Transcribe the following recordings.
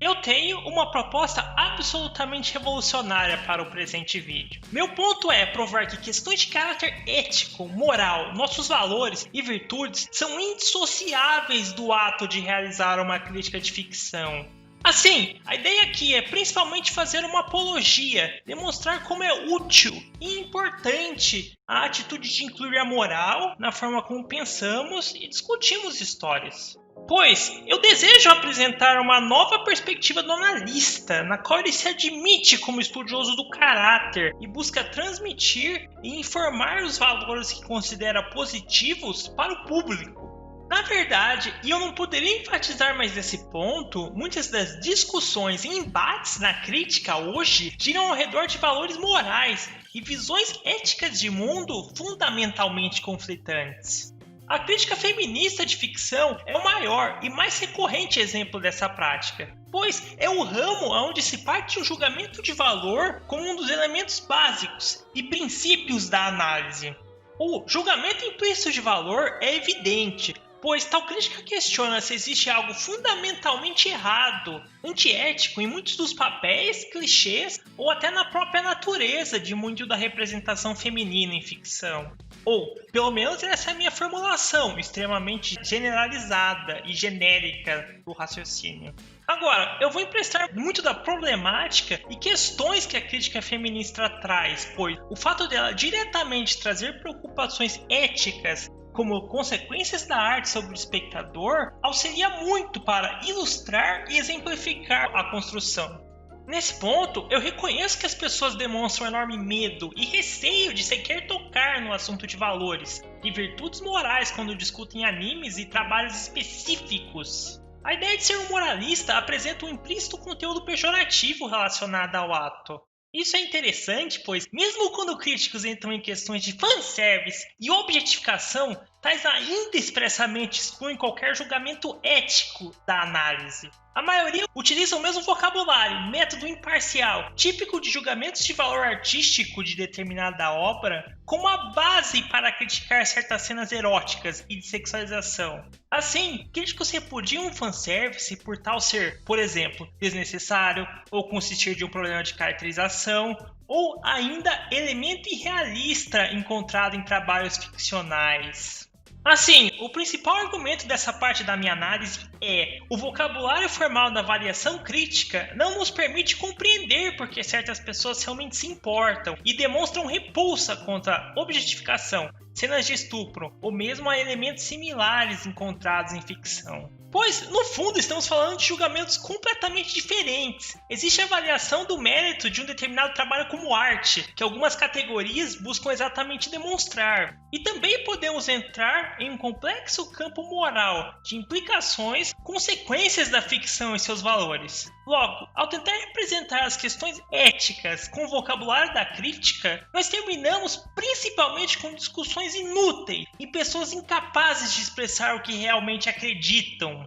Eu tenho uma proposta absolutamente revolucionária para o presente vídeo. Meu ponto é provar que questões de caráter ético, moral, nossos valores e virtudes são indissociáveis do ato de realizar uma crítica de ficção. Assim, a ideia aqui é principalmente fazer uma apologia, demonstrar como é útil e importante a atitude de incluir a moral na forma como pensamos e discutimos histórias. Pois eu desejo apresentar uma nova perspectiva do analista, na qual ele se admite como estudioso do caráter e busca transmitir e informar os valores que considera positivos para o público. Na verdade, e eu não poderia enfatizar mais esse ponto, muitas das discussões e embates na crítica hoje giram ao redor de valores morais e visões éticas de mundo fundamentalmente conflitantes. A crítica feminista de ficção é o maior e mais recorrente exemplo dessa prática, pois é o ramo onde se parte o julgamento de valor como um dos elementos básicos e princípios da análise. O julgamento implícito de valor é evidente, pois tal crítica questiona se existe algo fundamentalmente errado, antiético em muitos dos papéis, clichês ou até na própria natureza de muito da representação feminina em ficção. Ou, pelo menos essa é a minha formulação, extremamente generalizada e genérica do raciocínio. Agora, eu vou emprestar muito da problemática e questões que a crítica feminista traz, pois o fato dela diretamente trazer preocupações éticas como consequências da arte sobre o espectador auxilia muito para ilustrar e exemplificar a construção. Nesse ponto, eu reconheço que as pessoas demonstram enorme medo e receio de sequer tocar no assunto de valores e virtudes morais quando discutem animes e trabalhos específicos. A ideia de ser um moralista apresenta um implícito conteúdo pejorativo relacionado ao ato. Isso é interessante, pois mesmo quando críticos entram em questões de fanservice e objetificação, tais ainda expressamente excluem qualquer julgamento ético da análise. A maioria utiliza o mesmo vocabulário, método imparcial, típico de julgamentos de valor artístico de determinada obra, como a base para criticar certas cenas eróticas e de sexualização. Assim, críticos repudiam o fanservice por tal ser, por exemplo, desnecessário ou consistir de um problema de caracterização, ou ainda elemento irrealista encontrado em trabalhos ficcionais. Assim, o principal argumento dessa parte da minha análise é: o vocabulário formal da avaliação crítica não nos permite compreender por que certas pessoas realmente se importam e demonstram repulsa contra a objetificação, cenas de estupro ou mesmo a elementos similares encontrados em ficção. Pois, no fundo, estamos falando de julgamentos completamente diferentes. Existe a avaliação do mérito de um determinado trabalho como arte, que algumas categorias buscam exatamente demonstrar. E também podemos entrar em um complexo campo moral de implicações, consequências da ficção e seus valores. Logo, ao tentar representar as questões éticas com o vocabulário da crítica, nós terminamos principalmente com discussões inúteis e pessoas incapazes de expressar o que realmente acreditam.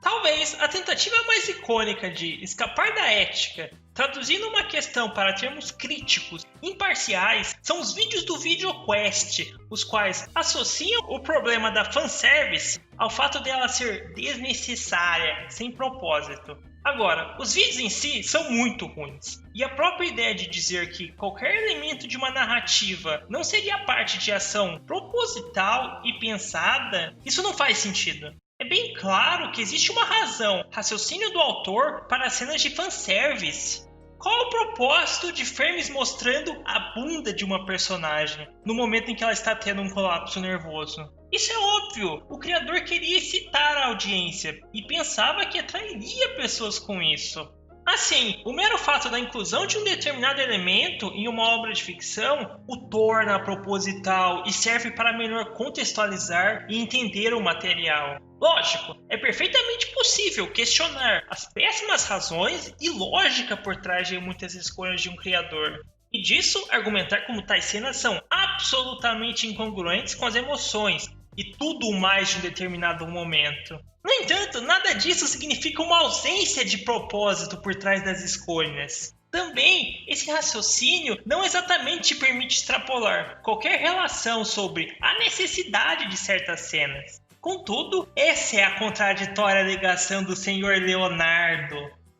Talvez a tentativa mais icônica de escapar da ética, traduzindo uma questão para termos críticos imparciais, são os vídeos do VideoQuest, os quais associam o problema da fanservice ao fato dela ser desnecessária, sem propósito. Agora, os vídeos em si são muito ruins, e a própria ideia de dizer que qualquer elemento de uma narrativa não seria parte de ação proposital e pensada, isso não faz sentido. É bem claro que existe uma razão, raciocínio do autor, para cenas de fanservice. Qual é o propósito de frames mostrando a bunda de uma personagem no momento em que ela está tendo um colapso nervoso? Isso é óbvio, o criador queria excitar a audiência e pensava que atrairia pessoas com isso. Assim, o mero fato da inclusão de um determinado elemento em uma obra de ficção o torna proposital e serve para melhor contextualizar e entender o material. Lógico, é perfeitamente possível questionar as péssimas razões e lógica por trás de muitas escolhas de um criador. E disso, argumentar como tais cenas são absolutamente incongruentes com as emoções e tudo mais de um determinado momento. No entanto, nada disso significa uma ausência de propósito por trás das escolhas. Também, esse raciocínio não exatamente te permite extrapolar qualquer relação sobre a necessidade de certas cenas. Contudo, essa é a contraditória alegação do Sr. Leonardo.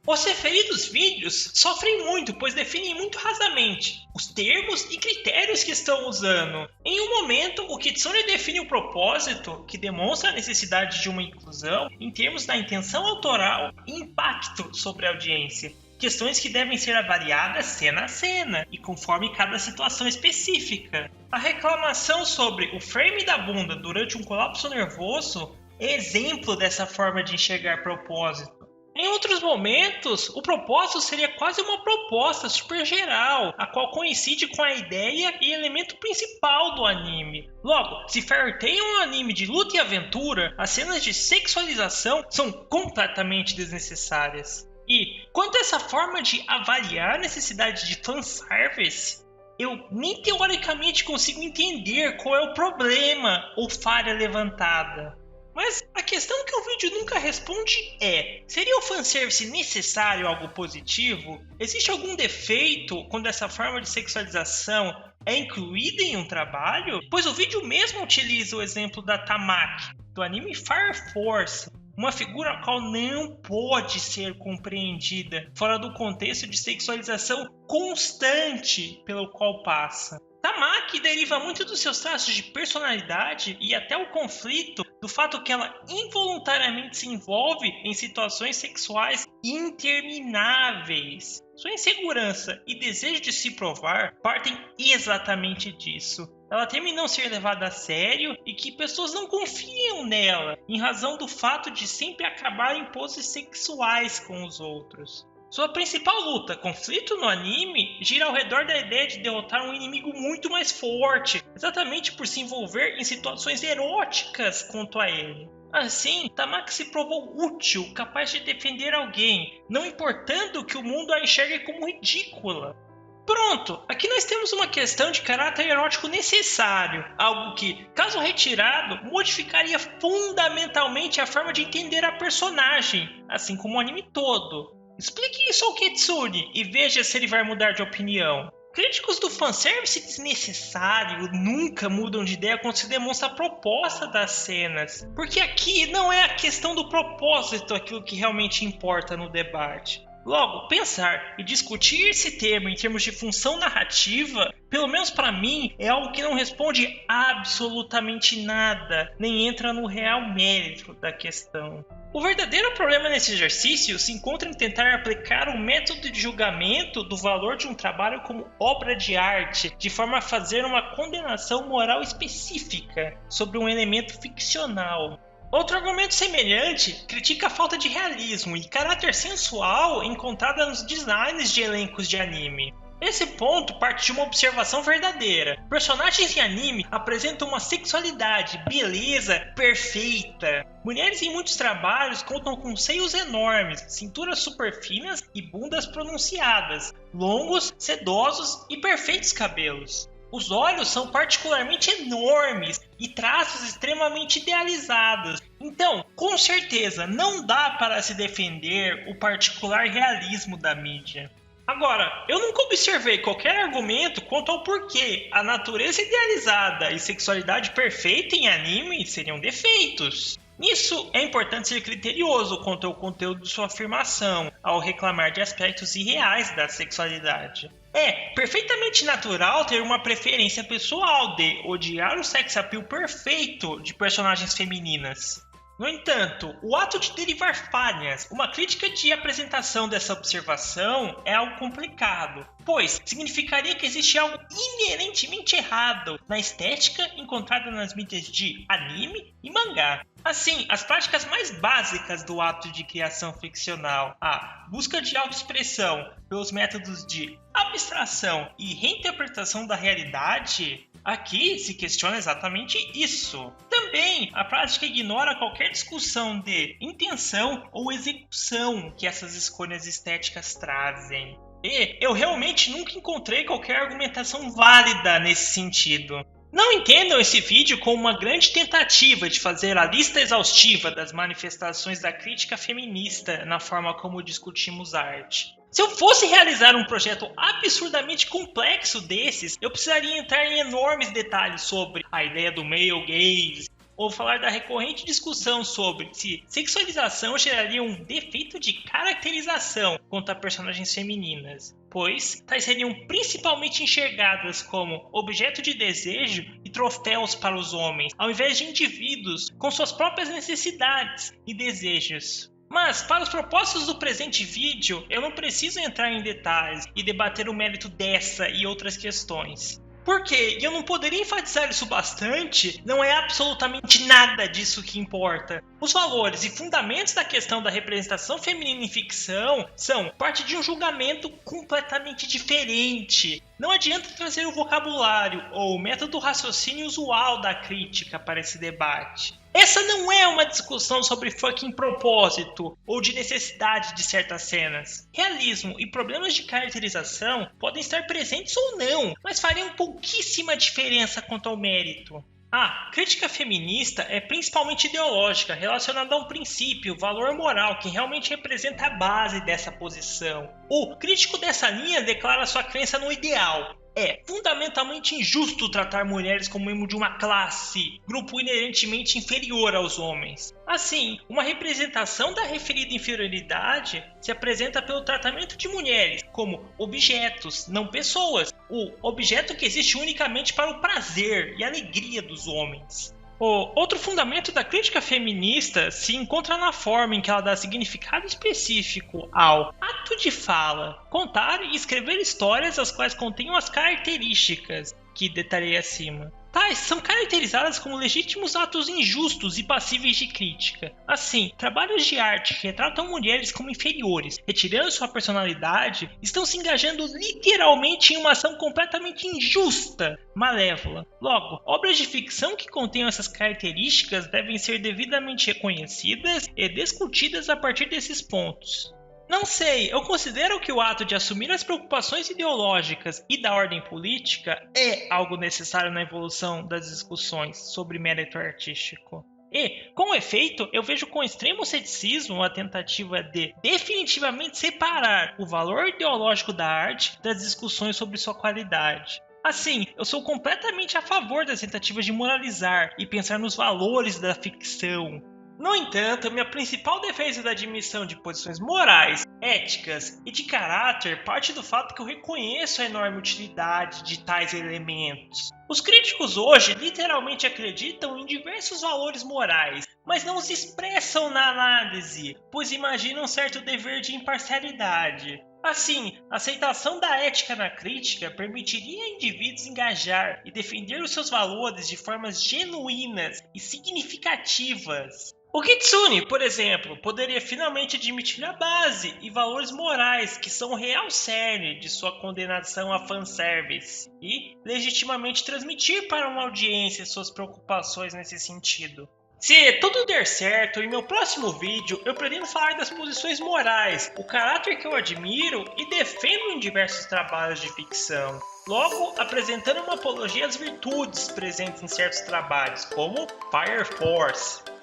Os referidos vídeos sofrem muito, pois definem muito rasamente os termos e critérios que estão usando. Em um momento, o Kitsune define o propósito, que demonstra a necessidade de uma inclusão, em termos da intenção autoral e impacto sobre a audiência. Questões que devem ser avaliadas cena a cena e conforme cada situação específica. A reclamação sobre o frame da bunda durante um colapso nervoso é exemplo dessa forma de enxergar propósito. Em outros momentos, o propósito seria quase uma proposta super geral, a qual coincide com a ideia e elemento principal do anime. Logo, se Fairy Tail é um anime de luta e aventura, as cenas de sexualização são completamente desnecessárias. E quanto a essa forma de avaliar a necessidade de fanservice, eu nem teoricamente consigo entender qual é o problema ou falha levantada. Mas a questão que o vídeo nunca responde é: seria o fanservice necessário algo positivo? Existe algum defeito quando essa forma de sexualização é incluída em um trabalho? Pois o vídeo mesmo utiliza o exemplo da Tamaki, do anime Fire Force, uma figura a qual não pode ser compreendida fora do contexto de sexualização constante pelo qual passa. Tamaki deriva muito dos seus traços de personalidade e até o conflito do fato que ela involuntariamente se envolve em situações sexuais intermináveis. Sua insegurança e desejo de se provar partem exatamente disso. Ela teme não ser levada a sério e que pessoas não confiam nela, em razão do fato de sempre acabar em poses sexuais com os outros. Sua principal luta, conflito no anime, gira ao redor da ideia de derrotar um inimigo muito mais forte, exatamente por se envolver em situações eróticas quanto a ele. Assim, Tamaki se provou útil, capaz de defender alguém, não importando que o mundo a enxergue como ridícula. Pronto, aqui nós temos uma questão de caráter erótico necessário, algo que, caso retirado, modificaria fundamentalmente a forma de entender a personagem, assim como o anime todo. Explique isso ao Kitsune e veja se ele vai mudar de opinião. Críticos do fanservice desnecessário nunca mudam de ideia quando se demonstra a proposta das cenas, porque aqui não é a questão do propósito aquilo que realmente importa no debate. Logo, pensar e discutir esse tema em termos de função narrativa, pelo menos para mim, é algo que não responde absolutamente nada, nem entra no real mérito da questão. O verdadeiro problema nesse exercício se encontra em tentar aplicar um método de julgamento do valor de um trabalho como obra de arte, de forma a fazer uma condenação moral específica sobre um elemento ficcional. Outro argumento semelhante critica a falta de realismo e caráter sensual encontrada nos designs de elencos de anime. Esse ponto parte de uma observação verdadeira. Personagens em anime apresentam uma sexualidade, beleza perfeita. Mulheres em muitos trabalhos contam com seios enormes, cinturas super finas e bundas pronunciadas, longos, sedosos e perfeitos cabelos. Os olhos são particularmente enormes e traços extremamente idealizados. Então, com certeza, não dá para se defender o particular realismo da mídia. Agora, eu nunca observei qualquer argumento quanto ao porquê a natureza idealizada e sexualidade perfeita em anime seriam defeitos. Nisso, é importante ser criterioso quanto ao conteúdo de sua afirmação, ao reclamar de aspectos irreais da sexualidade. É perfeitamente natural ter uma preferência pessoal de odiar o sex appeal perfeito de personagens femininas. No entanto, o ato de derivar falhas, uma crítica de apresentação dessa observação é algo complicado, pois significaria que existe algo inerentemente errado na estética encontrada nas mídias de anime e mangá. Assim, as práticas mais básicas do ato de criação ficcional, a busca de autoexpressão pelos métodos de abstração e reinterpretação da realidade, aqui se questiona exatamente isso. Também, a prática ignora qualquer discussão de intenção ou execução que essas escolhas estéticas trazem. E eu realmente nunca encontrei qualquer argumentação válida nesse sentido. Não entendam esse vídeo como uma grande tentativa de fazer a lista exaustiva das manifestações da crítica feminista na forma como discutimos arte. Se eu fosse realizar um projeto absurdamente complexo desses, eu precisaria entrar em enormes detalhes sobre a ideia do male gaze, ou falar da recorrente discussão sobre se sexualização geraria um defeito de caracterização quanto a personagens femininas, pois tais seriam principalmente enxergadas como objeto de desejo e troféus para os homens, ao invés de indivíduos com suas próprias necessidades e desejos. Mas, para os propósitos do presente vídeo, eu não preciso entrar em detalhes e debater o mérito dessa e outras questões. Porque, e eu não poderia enfatizar isso bastante, não é absolutamente nada disso que importa. Os valores e fundamentos da questão da representação feminina em ficção são parte de um julgamento completamente diferente. Não adianta trazer o vocabulário ou o método raciocínio usual da crítica para esse debate. Essa não é uma discussão sobre fucking propósito ou de necessidade de certas cenas. Realismo e problemas de caracterização podem estar presentes ou não, mas fariam pouquíssima diferença quanto ao mérito. A crítica feminista é principalmente ideológica, relacionada a um princípio, valor moral que realmente representa a base dessa posição. O crítico dessa linha declara sua crença no ideal. É fundamentalmente injusto tratar mulheres como membro de uma classe, grupo inerentemente inferior aos homens. Assim, uma representação da referida inferioridade se apresenta pelo tratamento de mulheres como objetos, não pessoas. O objeto que existe unicamente para o prazer e alegria dos homens. O outro fundamento da crítica feminista se encontra na forma em que ela dá significado específico ao ato de fala, contar e escrever histórias as quais contenham as características que detalhei acima. Tais são caracterizadas como legítimos atos injustos e passíveis de crítica. Assim, trabalhos de arte que retratam mulheres como inferiores, retirando sua personalidade, estão se engajando literalmente em uma ação completamente injusta, malévola. Logo, obras de ficção que contenham essas características devem ser devidamente reconhecidas e discutidas a partir desses pontos. Não sei, eu considero que o ato de assumir as preocupações ideológicas e da ordem política é algo necessário na evolução das discussões sobre mérito artístico. E, com efeito, eu vejo com extremo ceticismo a tentativa de definitivamente separar o valor ideológico da arte das discussões sobre sua qualidade. Assim, eu sou completamente a favor das tentativas de moralizar e pensar nos valores da ficção. No entanto, minha principal defesa da admissão de posições morais, éticas e de caráter parte do fato que eu reconheço a enorme utilidade de tais elementos. Os críticos hoje literalmente acreditam em diversos valores morais, mas não os expressam na análise, pois imaginam um certo dever de imparcialidade. Assim, a aceitação da ética na crítica permitiria a indivíduos engajar e defender os seus valores de formas genuínas e significativas. O Kitsune, por exemplo, poderia finalmente admitir a base e valores morais que são o real cerne de sua condenação a fanservice e legitimamente transmitir para uma audiência suas preocupações nesse sentido. Se tudo der certo, em meu próximo vídeo eu pretendo falar das posições morais, o caráter que eu admiro e defendo em diversos trabalhos de ficção. Logo, apresentando uma apologia às virtudes presentes em certos trabalhos, como Fire Force.